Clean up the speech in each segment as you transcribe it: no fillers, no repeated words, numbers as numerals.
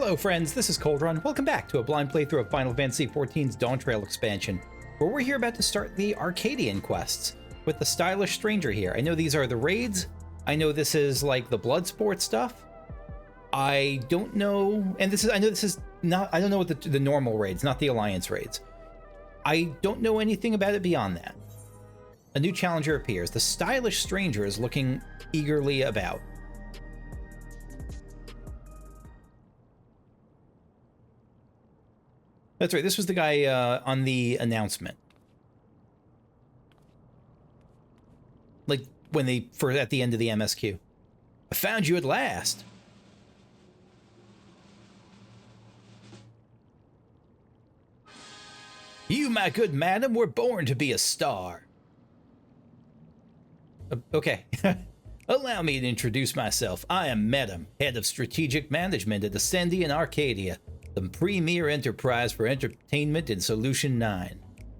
Hello friends, this is Coldrun. Welcome back to a blind playthrough of Final Fantasy XIV's Dawntrail expansion, where we're here about to start the Arcadion quests with the stylish stranger here. I know these are the raids. I know this is like the blood sport stuff. I don't know, and I know this is not, I don't know what the normal raids, not the Alliance raids. I don't know anything about it beyond that. A new challenger appears. The stylish stranger is looking eagerly about. That's right, this was the guy on the announcement. Like, when at the end of the MSQ. I found you at last! You, my good madam, were born to be a star. Okay. Allow me to introduce myself. I am Metem, head of strategic management at Ascendi in Arcadia, the premier enterprise for entertainment in Solution 9.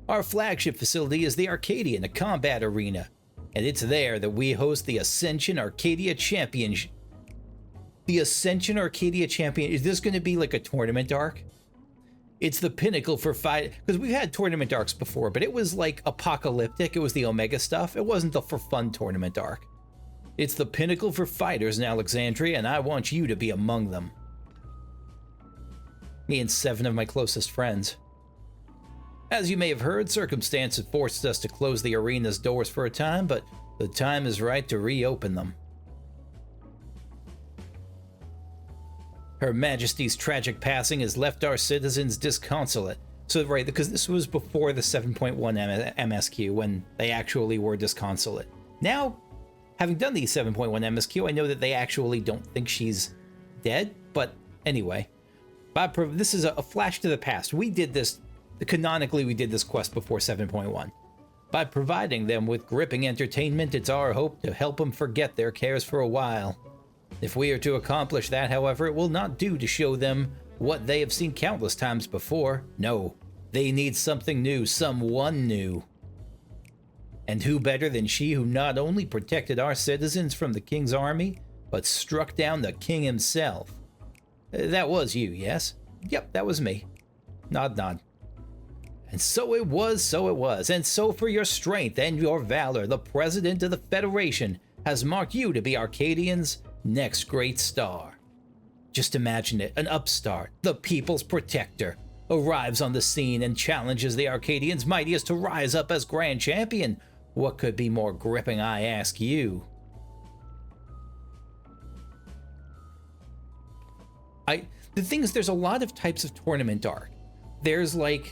Our flagship facility is the Arcadion, a combat arena, and it's there that we host the Ascension Arcadia Championship. The Ascension Arcadia Champion, is this going to be like a tournament arc? It's the pinnacle for fight, because we've had tournament arcs before, but it was like apocalyptic. It was the Omega stuff. It wasn't the for fun tournament arc. It's the pinnacle for fighters in Alexandria, and I want you to be among them. Me and 7 of my closest friends. As you may have heard, circumstances forced us to close the arena's doors for a time, but the time is right to reopen them. Her Majesty's tragic passing has left our citizens disconsolate. So, right, because this was before the 7.1 MSQ, when they actually were disconsolate. Now, having done the 7.1 MSQ, I know that they actually don't think she's dead, but anyway. This is a flash to the past. We did this, canonically we did this quest before 7.1. By providing them with gripping entertainment, it's our hope to help them forget their cares for a while. If we are to accomplish that, however, it will not do to show them what they have seen countless times before. No, they need something new, someone new. And who better than she who not only protected our citizens from the king's army, but struck down the king himself. That was you, yes? Yep, that was me. Nod, nod. And so it was, and so for your strength and your valor, the president of the Federation has marked you to be Arcadion's next great star. Just imagine it, an upstart, the people's protector, arrives on the scene and challenges the Arcadians' mightiest to rise up as grand champion. What could be more gripping, I ask you? The thing is, there's a lot of types of tournament arc. There's the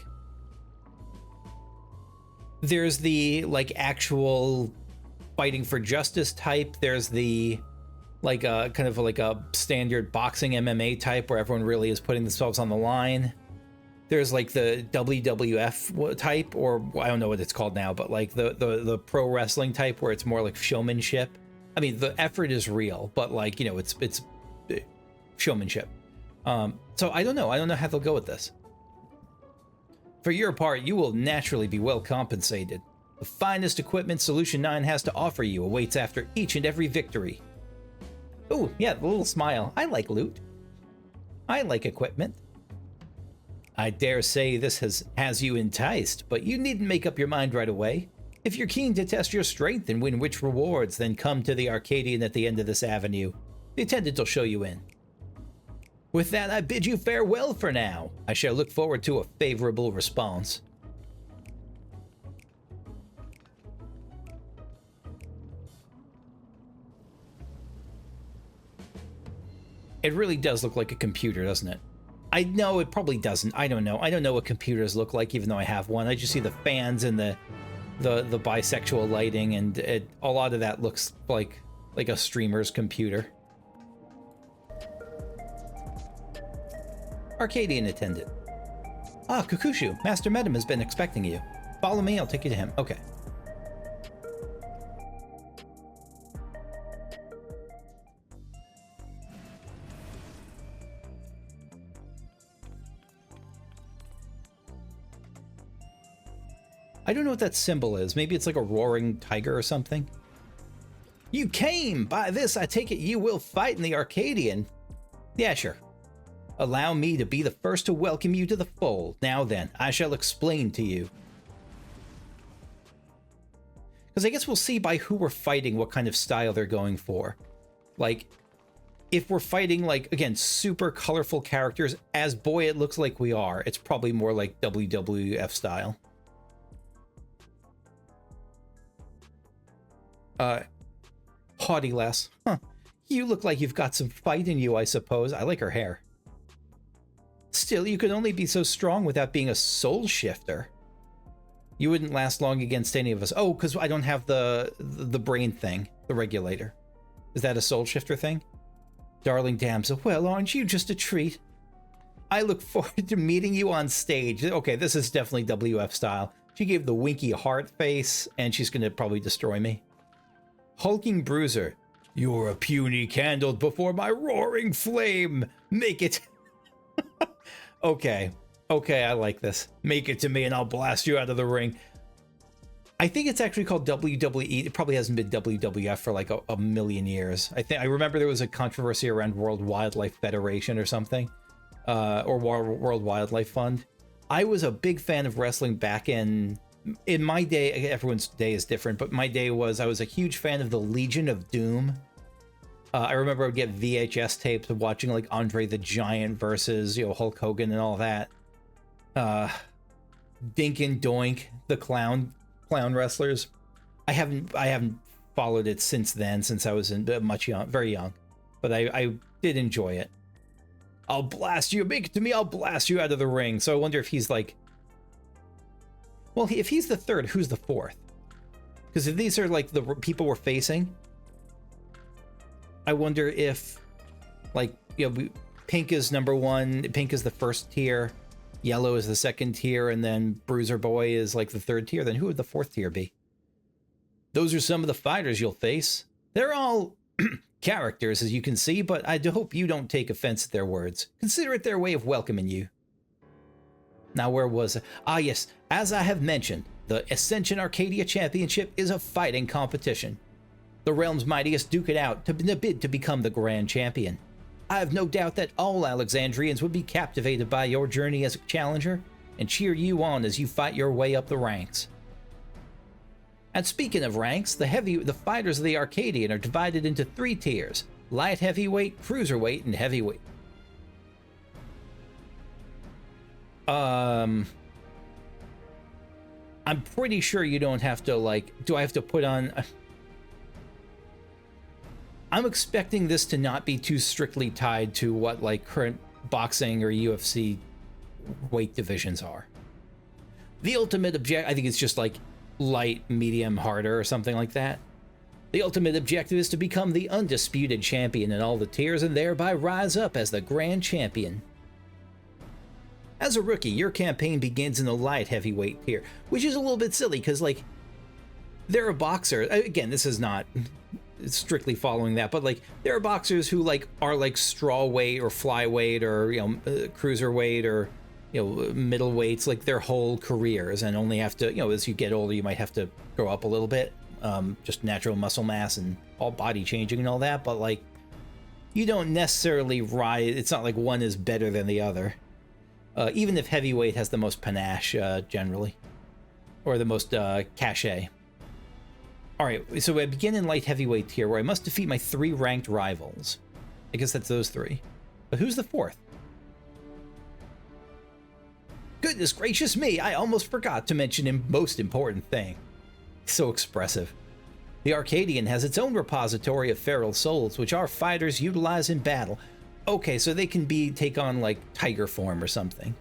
actual fighting for justice type. There's the kind of like a standard boxing MMA type where everyone really is putting themselves on the line. There's like the WWF type, or I don't know what it's called now, but like the pro wrestling type where it's more like showmanship. I mean, the effort is real, but like, you know, it's showmanship. So I don't know how they'll go with this. For your part, you will naturally be well compensated. The finest equipment Solution 9 has to offer you awaits after each and every victory. Oh, yeah, the little smile. I like loot. I like equipment. I dare say this has you enticed, but you needn't make up your mind right away. If you're keen to test your strength and win rich rewards, then come to the Arcadion at the end of this avenue. The attendant will show you in. With that, I bid you farewell for now. I shall look forward to a favorable response. It really does look like a computer, doesn't it? I know it probably doesn't. I don't know. I don't know what computers look like, even though I have one. I just see the fans and the bisexual lighting, and a lot of that looks like a streamer's computer. Arcadian attendant. Ah, Kukushu, Master Metem has been expecting you. Follow me, I'll take you to him. Okay. I don't know what that symbol is. Maybe it's like a roaring tiger or something. You came! By this, I take it you will fight in the Arcadion. Yeah, sure. Allow me to be the first to welcome you to the fold. Now then, I shall explain to you. Because I guess we'll see by who we're fighting what kind of style they're going for. Like, if we're fighting, like, again, super colorful characters, as boy it looks like we are, it's probably more like WWF style. Haughty lass. Huh. You look like you've got some fight in you, I suppose. I like her hair. Still, you could only be so strong without being a soul shifter. You wouldn't last long against any of us. Oh, because I don't have the brain thing, the regulator. Is that a soul shifter thing? Darling damsel, well, aren't you just a treat? I look forward to meeting you on stage. Okay, this is definitely WF style. She gave the winky heart face, and she's going to probably destroy me. Hulking bruiser. You're a puny candle before my roaring flame. Make it... Okay, I like this. Make it to me and I'll blast you out of the ring. I think it's actually called WWE. It probably hasn't been WWF for like a million years. I remember there was a controversy around World Wildlife Federation or something, or World Wildlife Fund. I was a big fan of wrestling back in my day. Everyone's day is different, but my day was I was a huge fan of the Legion of Doom. I remember I would get VHS tapes of watching like Andre the Giant versus, Hulk Hogan and all that. Dink and Doink, the clown wrestlers. I haven't followed it since then, since I was very young, but I did enjoy it. I'll blast you, make it to me, I'll blast you out of the ring. So I wonder if he's like, well, if he's the third, who's the fourth? Because if these are like the people we're facing, I wonder if, like, pink is number one, pink is the first tier, yellow is the second tier, and then Bruiser Boy is like the third tier. Then who would the fourth tier be? Those are some of the fighters you'll face. They're all characters, as you can see, but I hope you don't take offense at their words. Consider it their way of welcoming you. Now, where was I? Ah, yes, as I have mentioned, the Ascension Arcadia Championship is a fighting competition. The realm's mightiest duke it out in a bid to become the grand champion. I have no doubt that all Alexandrians would be captivated by your journey as a challenger and cheer you on as you fight your way up the ranks. And speaking of ranks, the fighters of the Arcadion are divided into 3 tiers: light heavyweight, cruiserweight, and heavyweight. I'm pretty sure you don't have to, like, do I have to put on... I'm expecting this to not be too strictly tied to what, like, current boxing or UFC weight divisions are. The ultimate objective, I think it's just like light, medium, harder, or something like that. The ultimate objective is to become the undisputed champion in all the tiers and thereby rise up as the grand champion. As a rookie, your campaign begins in the light heavyweight tier, which is a little bit silly because, like, there are boxers, again, this is not strictly following that, but like there are boxers who like are like strawweight or flyweight or cruiserweight or middleweights like their whole careers, and only have to as you get older you might have to grow up a little bit, just natural muscle mass and all body changing and all that, but like you don't necessarily rise. It's not like one is better than the other, even if heavyweight has the most panache generally, or the most cachet. Alright, so I begin in light heavyweight tier where I must defeat my 3 ranked rivals. I guess that's those 3. But who's the 4th? Goodness gracious me, I almost forgot to mention a most important thing. So expressive. The Arcadion has its own repository of feral souls, which our fighters utilize in battle. Okay, so they can take on like tiger form or something.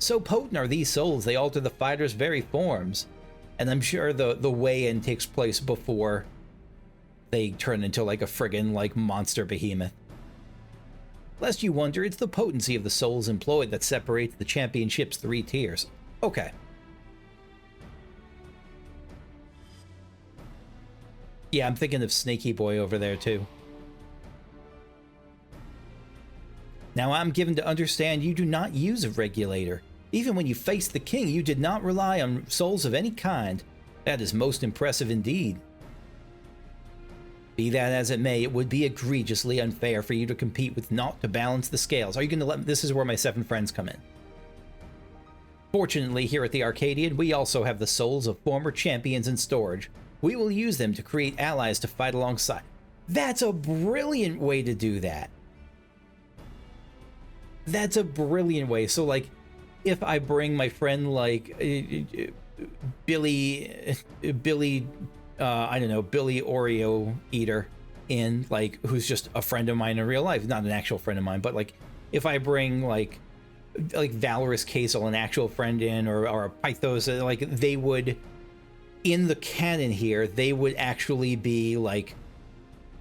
So potent are these souls, they alter the fighters' very forms. And I'm sure the weigh-in takes place before they turn into like a friggin' like monster behemoth. Lest you wonder, it's the potency of the souls employed that separates the championship's 3 tiers. Okay. Yeah, I'm thinking of Snaky Boy over there too. Now I'm given to understand you do not use a regulator. Even when you faced the king, you did not rely on souls of any kind. That is most impressive indeed. Be that as it may, it would be egregiously unfair for you to compete with naught to balance the scales. Are you going to let... This is where my 7 friends come in. Fortunately, here at the Arcadion, we also have the souls of former champions in storage. We will use them to create allies to fight alongside. That's a brilliant way to do that. That's a brilliant way. So, like, if I bring my friend, like, Billy, I don't know, Billy Oreo Eater in, like, who's just a friend of mine in real life, not an actual friend of mine, but, like, if I bring, like Valorous Casel, an actual friend in, or a Pythos, like, they would, in the canon here, they would actually be, like,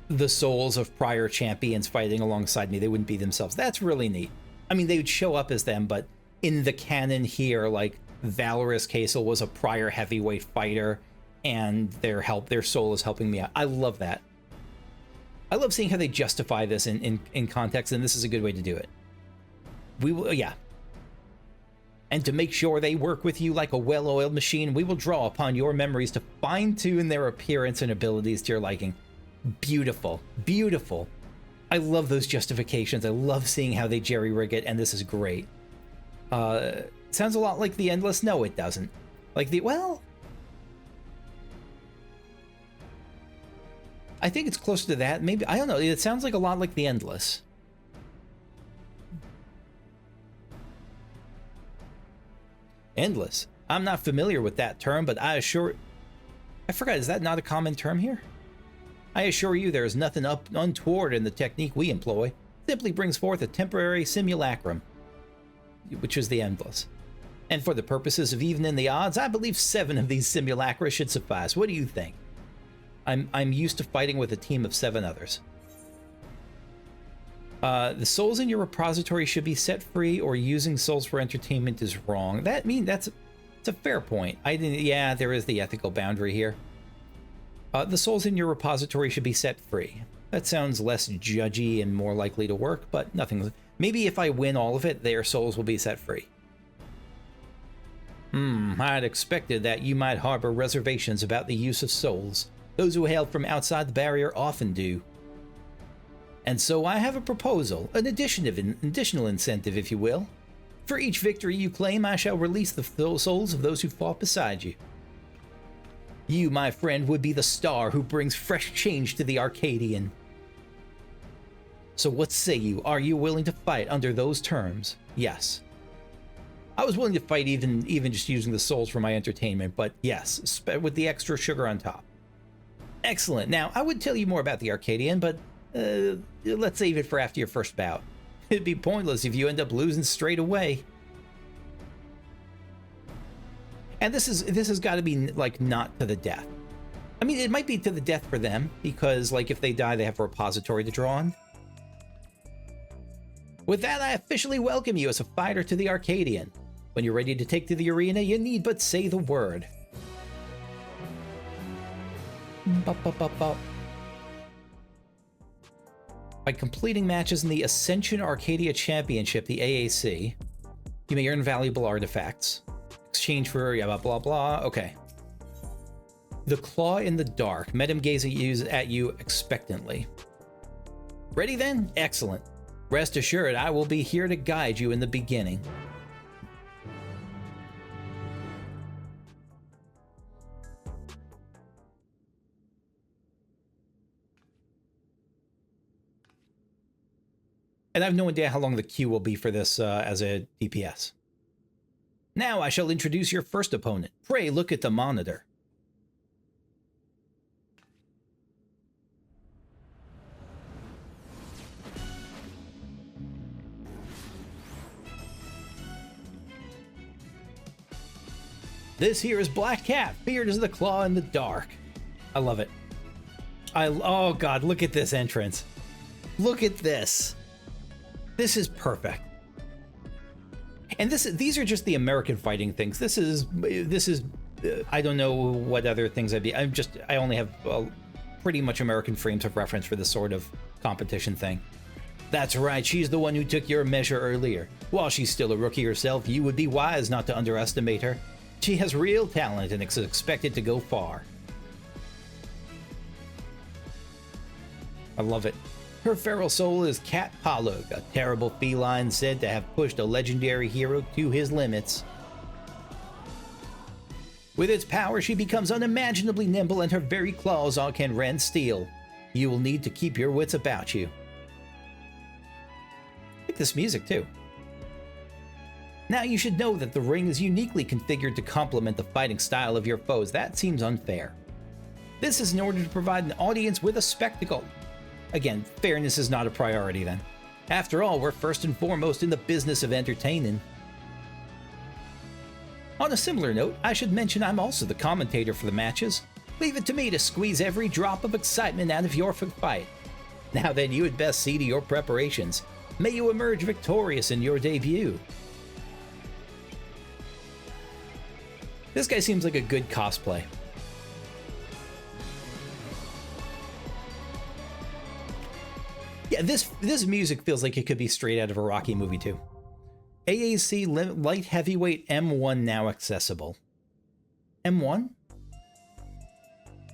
the souls of prior champions fighting alongside me. They wouldn't be themselves. That's really neat. I mean, they would show up as them, but in the canon here, like, Valorous Casel was a prior heavyweight fighter, and their soul is helping me out. I love that. I love seeing how they justify this in context, and this is a good way to do it. We will, yeah. And to make sure they work with you like a well-oiled machine, we will draw upon your memories to fine-tune their appearance and abilities to your liking. Beautiful. Beautiful. I love those justifications. I love seeing how they jerry-rig it, and this is great. Sounds a lot like The Endless. No, it doesn't. Like the... Well... I think it's closer to that. Maybe... I don't know. It sounds like a lot like The Endless. Endless. I'm not familiar with that term, but I assure... I forgot, is that not a common term here? I assure you there is nothing untoward in the technique we employ. It simply brings forth a temporary simulacrum, which is the Endless. And for the purposes of evening the odds, I believe 7 of these simulacra should suffice. What do you think? I'm used to fighting with a team of 7 others. The souls in your repository should be set free, or using souls for entertainment is wrong. That's a fair point. Yeah, there is the ethical boundary here. The souls in your repository should be set free. That sounds less judgy and more likely to work, but nothing. Maybe if I win all of it, their souls will be set free. I'd expected that you might harbor reservations about the use of souls. Those who hail from outside the barrier often do. And so I have a proposal, an additional incentive, if you will. For each victory you claim, I shall release the souls of those who fought beside you. You, my friend, would be the star who brings fresh change to the Arcadion. So what say you? Are you willing to fight under those terms? Yes. I was willing to fight even just using the souls for my entertainment, but yes, with the extra sugar on top. Excellent. Now, I would tell you more about the Arcadion, but let's save it for after your first bout. It'd be pointless if you end up losing straight away. And this has got to be, like, not to the death. I mean, it might be to the death for them, because, like, if they die, they have a repository to draw on. With that, I officially welcome you as a fighter to the Arcadion. When you're ready to take to the arena, you need but say the word. By completing matches in the Ascension Arcadia Championship, the AAC, you may earn valuable artifacts. Exchange for blah blah blah. Okay. The Claw in the Dark. Metem gazes at you expectantly. Ready then? Excellent. Rest assured, I will be here to guide you in the beginning. And I have no idea how long the queue will be for this as a DPS. Now I shall introduce your first opponent. Pray look at the monitor. This here is Black Cat, feared as the Claw in the Dark. I love it. Oh god, look at this entrance. Look at this. This is perfect. And these are just the American fighting things. This is I don't know what other things I'd be. I only have pretty much American frames of reference for this sort of competition thing. That's right, she's the one who took your measure earlier. While she's still a rookie herself, you would be wise not to underestimate her. She has real talent and is expected to go far. I love it. Her feral soul is Cat Palug, a terrible feline said to have pushed a legendary hero to his limits. With its power, she becomes unimaginably nimble and her very claws can rend steel. You will need to keep your wits about you. I like this music too. Now you should know that the ring is uniquely configured to complement the fighting style of your foes. That seems unfair. This is in order to provide an audience with a spectacle. Again, fairness is not a priority then. After all, we're first and foremost in the business of entertaining. On a similar note, I should mention I'm also the commentator for the matches. Leave it to me to squeeze every drop of excitement out of your fight. Now then, you had best see to your preparations. May you emerge victorious in your debut. This guy seems like a good cosplay. Yeah, this music feels like it could be straight out of a Rocky movie too. AAC Light Heavyweight M1 now accessible. M1?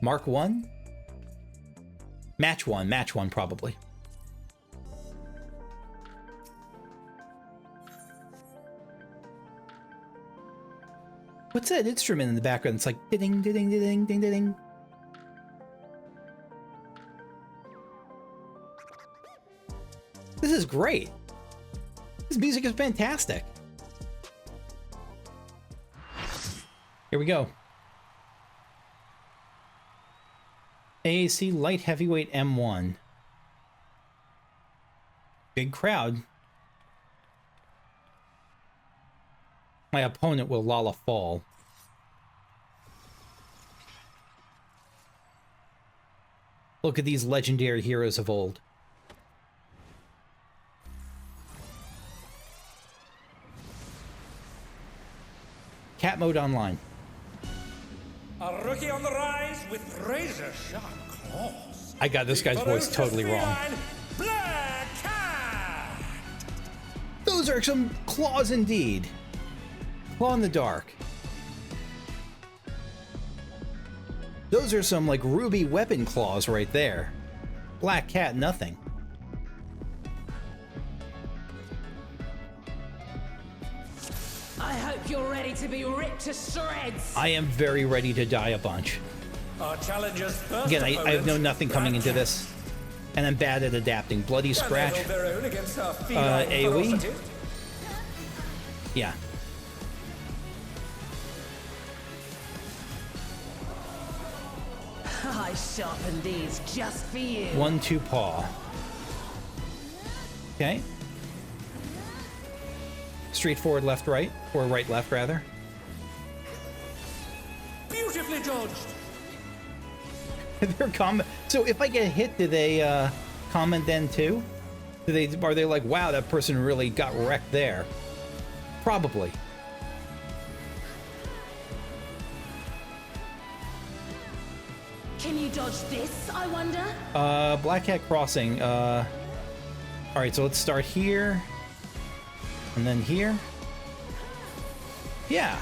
Mark 1? Match 1 probably. What's that instrument in the background? It's like ding ding ding ding ding ding. This is great. This music is fantastic. Here we go. AAC Light Heavyweight M1. Big crowd. My opponent will Lala fall. Look at these legendary heroes of old. Cat mode online. A rookie on the rise with razor sharp claws. I got this guy's voice totally wrong. Black Cat. Those are some claws indeed. Claw in the dark. Those are some like ruby weapon claws right there. Black Cat, nothing. I hope you're ready to be ripped to shreds. I am very ready to die a bunch. Our challengers first. Again, I know nothing coming into this, and I'm bad at adapting. Bloody Scratch. AoE. Yeah. I sharpened these just for you. 1-2 paw. Okay. Straightforward left right, or right left rather. Beautifully dodged. Their comment. So if I get hit, do they comment then too? Are they like, wow, that person really got wrecked there? Probably. Can you dodge this, I wonder? Black Cat Crossing. All right, so let's start here. And then here. Yeah.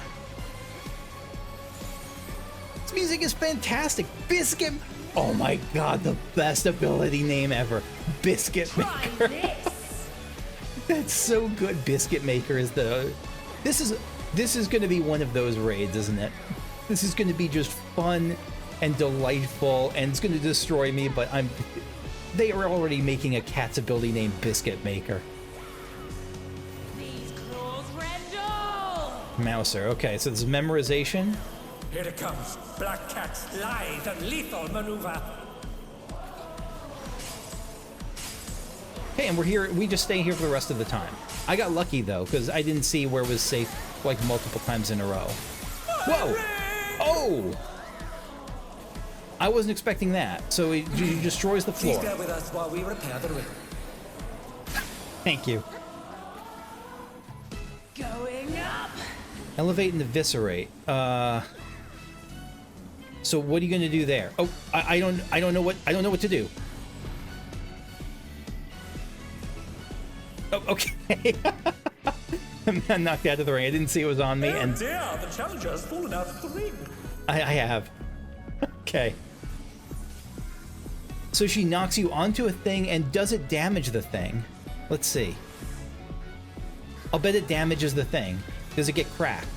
This music is fantastic. Biscuit. Oh my god, the best ability name ever. Biscuit Maker. That's so good. Biscuit Maker is the... This is going to be one of those raids, isn't it? This is going to be just fun and delightful, and it's going to destroy me, but they are already making a cat's ability named Biscuit Maker. These claws rendle. Mouser. Okay, so this is memorization. Here it comes. Black Cat's lithe and lethal maneuver. Okay, and we're here. We just stay here for the rest of the time. I got lucky though, because I didn't see where it was safe like multiple times in a row. Whoa! Oh! I wasn't expecting that. So he destroys the floor. Please bear with us while we repair the ring. Thank you. Going up. Elevate and eviscerate. So what are you going to do there? Oh, I don't know what to do. Oh, okay. I'm knocked out of the ring. I didn't see it was on me. Oh And dear, the challenger has fallen out of the ring. I have. Okay. So she knocks you onto a thing, and does it damage the thing? Let's see. I'll bet it damages the thing. Does it get cracked?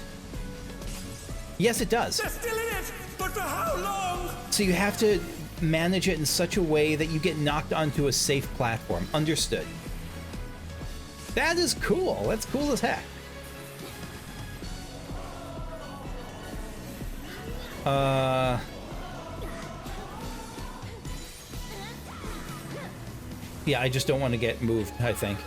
Yes, it does. They're still in it, but for how long? So you have to manage it in such a way that you get knocked onto a safe platform. Understood. That is cool. That's cool as heck. Yeah, I just don't want to get moved, I think.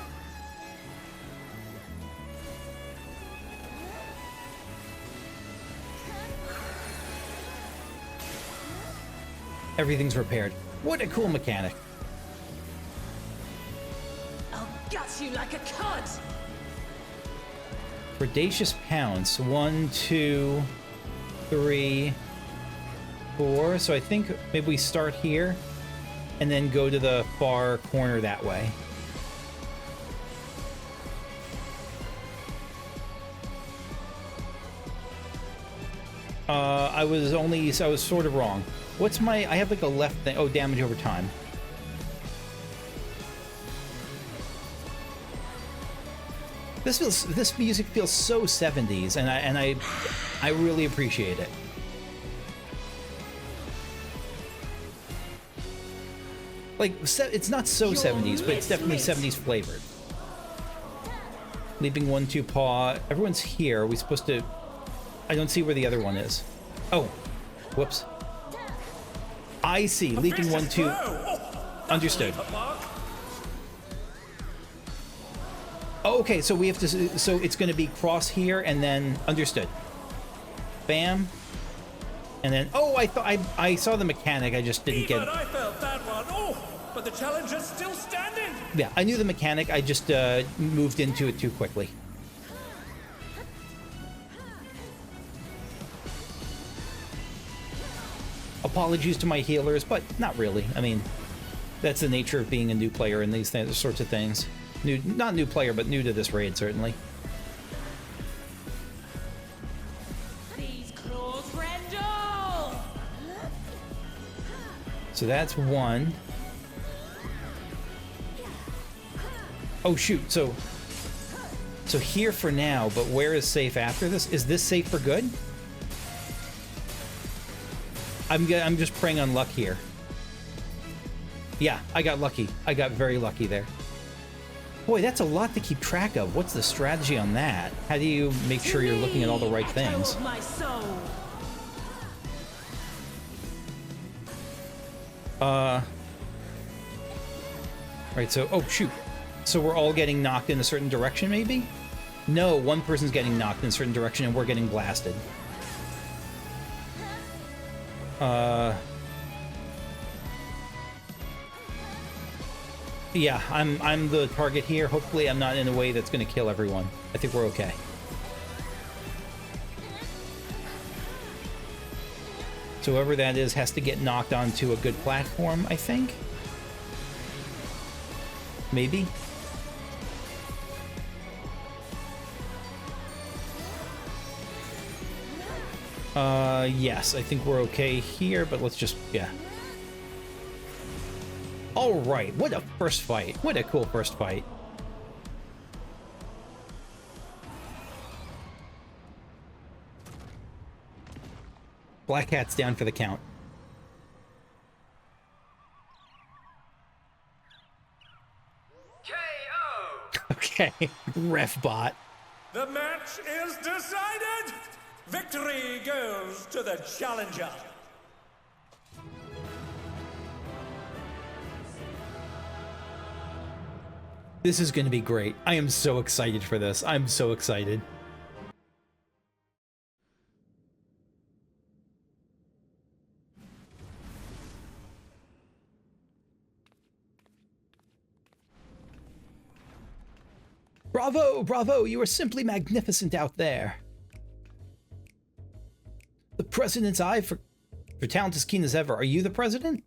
Everything's repaired. What a cool mechanic. I'll gut you like a cod. Predacious pounce. 1, 2, 3, 4. So I think maybe we start here and then go to the far corner that way. I was sort of wrong. What's my, I have like a left thing. Oh, damage over time. This music feels so 70s, and I really appreciate it. Like, it's not so 70s, but it's definitely 70s flavored. Leaping 1, 2 paw. Everyone's here. Are we supposed to... I don't see where the other one is. Oh, whoops. I see. Leaping 1, 2. Understood. Oh, okay, so we have to... So it's going to be cross here, and then... Understood. Bam. And then... Oh, I thought... I saw the mechanic, I just didn't get... I felt that one. Oh, but the challenger's still standing. Yeah, I knew the mechanic, I just moved into it too quickly. Apologies to my healers, but not really. I mean, that's the nature of being a new player in these sorts of things. Not new player, but new to this raid, certainly. These claws rendle. So that's one. Oh shoot! So here for now, but where is safe after this? Is this safe for good? I'm just preying on luck here. Yeah, I got lucky. I got very lucky there. Boy, that's a lot to keep track of. What's the strategy on that? How do you make sure you're looking at all the right things? My soul. Right, so... Oh, shoot. So we're all getting knocked in a certain direction, maybe? No, one person's getting knocked in a certain direction and we're getting blasted. Yeah, I'm the target here. Hopefully I'm not in a way that's going to kill everyone. I think we're okay. So whoever that is has to get knocked onto a good platform, I think? Maybe? Yes, I think we're okay here, but let's just, yeah. All right, what a first fight. What a cool first fight. Black Hat's down for the count. KO! Okay, ref bot. The match is decided! Victory goes to the challenger! This is going to be great. I am so excited for this. I'm so excited. Bravo, bravo, you are simply magnificent out there. The president's eye for talent as keen as ever. Are you the president?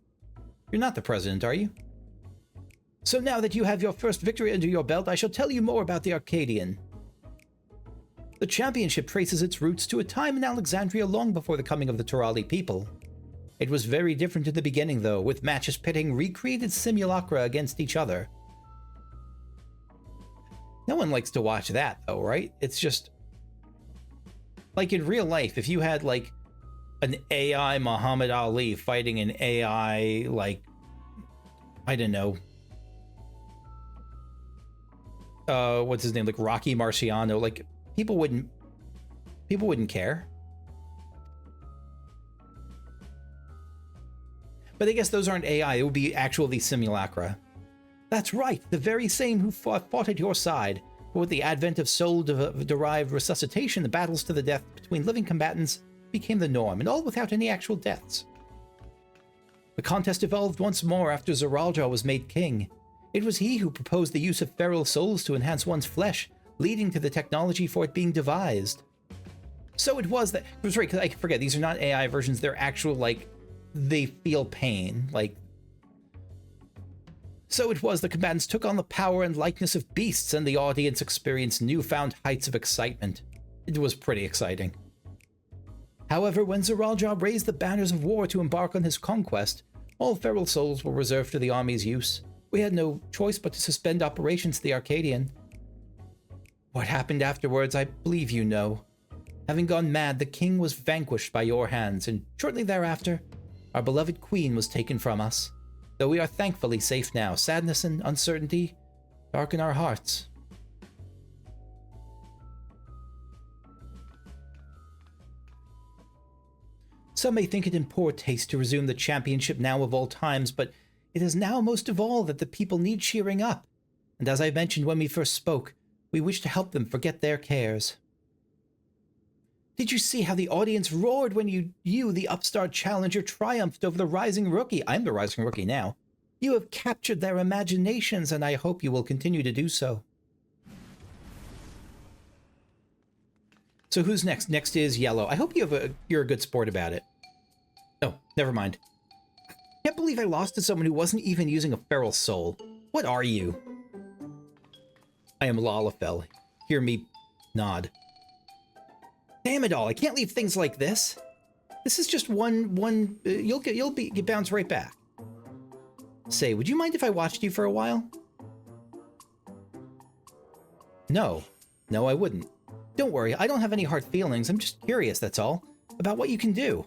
You're not the president, are you? So now that you have your first victory under your belt, I shall tell you more about the Arcadion. The championship traces its roots to a time in Alexandria long before the coming of the Turali people. It was very different in the beginning, though, with matches pitting recreated simulacra against each other. No one likes to watch that, though, right? It's just... like, in real life, if you had, like, an AI Muhammad Ali fighting an AI, like... I don't know... what's his name? Like, Rocky Marciano. Like, people wouldn't care. But I guess those aren't AI, it would be actually simulacra. That's right, the very same who fought at your side. But with the advent of soul-derived resuscitation, the battles to the death between living combatants became the norm, and all without any actual deaths. The contest evolved once more after Zeraljar was made king. It was he who proposed the use of feral souls to enhance one's flesh, leading to the technology for it being devised. So it was that... it was right, because I forget, these are not AI versions, they're actual, like... they feel pain, like... So it was the combatants took on the power and likeness of beasts, and the audience experienced newfound heights of excitement. It was pretty exciting. However, when Zeraljar raised the banners of war to embark on his conquest, all feral souls were reserved for the army's use. We had no choice but to suspend operations to the Arcadion. What happened afterwards, I believe you know. Having gone mad, the king was vanquished by your hands, and shortly thereafter, our beloved queen was taken from us. Though we are thankfully safe now, sadness and uncertainty darken our hearts. Some may think it in poor taste to resume the championship now of all times, but it is now most of all that the people need cheering up. And as I mentioned when we first spoke, we wish to help them forget their cares. Did you see how the audience roared when you, the upstart challenger, triumphed over the rising rookie? I'm the rising rookie now. You have captured their imaginations, and I hope you will continue to do so. So who's next? Next is Yellow. I hope you're a good sport about it. Oh, never mind. Can't believe I lost to someone who wasn't even using a feral soul. What are you? I am Lalafell. Hear me nod. Damn it all! I can't leave things like this. This is just one. You'll get bounced right back. Say, would you mind if I watched you for a while? No, I wouldn't. Don't worry, I don't have any hard feelings. I'm just curious, that's all, about what you can do.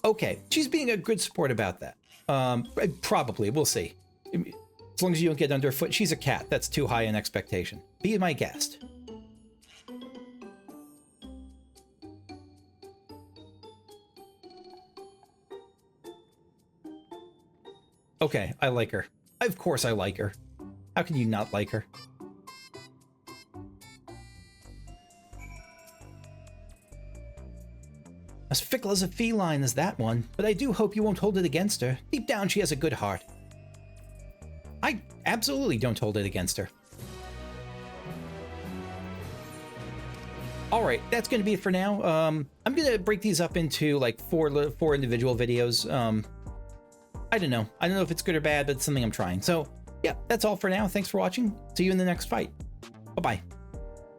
Okay, she's being a good sport about that. Probably, we'll see. As long as you don't get underfoot. She's a cat. That's too high an expectation. Be my guest. Okay, I like her. Of course I like her. How can you not like her? As fickle as a feline as that one, but I do hope you won't hold it against her. Deep down, she has a good heart. I absolutely don't hold it against her. All right, that's going to be it for now. I'm going to break these up into like four individual videos. I don't know if it's good or bad, but it's something I'm trying. So yeah, that's all for now. Thanks for watching. See you in the next fight. Bye-bye.